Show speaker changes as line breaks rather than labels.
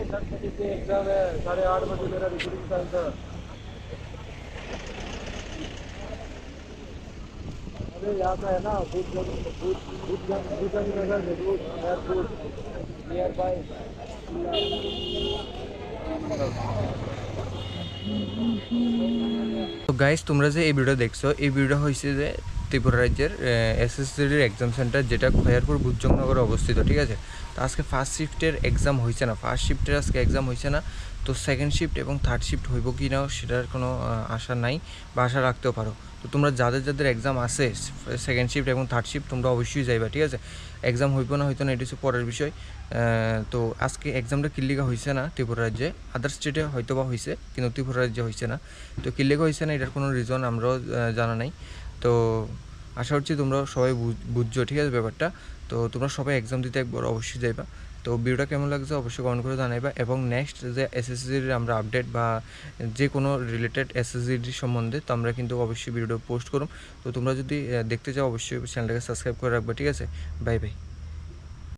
Exam है 8:30 बजे मेरा रिपोर्टिंग टाइम था। अरे यहाँ पे है ना भूतगंग नगर जरूर एयरपोर्ट नियर बाय।
তো গাইস তোমরা যে এই ভিডিও দেখছো এই ভিডিও হয়েছে যে ত্রিপুরা রাজ্যের এসএসসির এক্সাম সেন্টার যেটা খয়ারপুর বুদ্ধজংনগরে অবস্থিত, ঠিক আছে। তো আজকে ফার্স্ট শিফটের এক্সাম হয়েছে না, ফার্স্ট শিফটের আজকে এক্সাম হয়েছে না। তো সেকেন্ড শিফট এবং থার্ড শিফট হইব কি না সেটার কোনো আশা নাই বা আশা রাখতেও পারো। তো তোমরা যাদের যাদের এক্সাম আছে সেকেন্ড শিফট এবং থার্ড শিফট তোমরা অবশ্যই যাইবা, ঠিক আছে। এক্সাম হইব না হইতো না এটা হচ্ছে পরের বিষয়। তো আজকে এক্সামটা কিল্লিগা হয়েছে না ত্রিপুরা রাজ্যে, আদার স্টেটে হয়তো বা হয়েছে কিন্তু ত্রিপুরা রাজ্যে হয়েছে না। তো কিল্লিগা হয়েছে না এটার কোনো রিজন আমরাও জানা নাই। তো আশা করছি তোমরা সবাই বুঝছো, ঠিক আছে ব্যাপারটা। তো তোমরা সবাই এক্সাম দিতে একবার অবশ্যই যাইবা। তো ভিডিওটা কেমন লাগছে অবশ্যই কমেন্ট করে জানাইবা, এবং নেক্সট যে এসএসসির আমরা আপডেট বা যে কোনো রিলেটেড এসএসসির সম্বন্ধে তো আমরা কিন্তু অবশ্যই ভিডিও পোস্ট করুম। তো তোমরা যদি দেখতে চাও অবশ্যই চ্যানেলটাকে সাবস্ক্রাইব করে রাখবা, ঠিক আছে। Bye bye.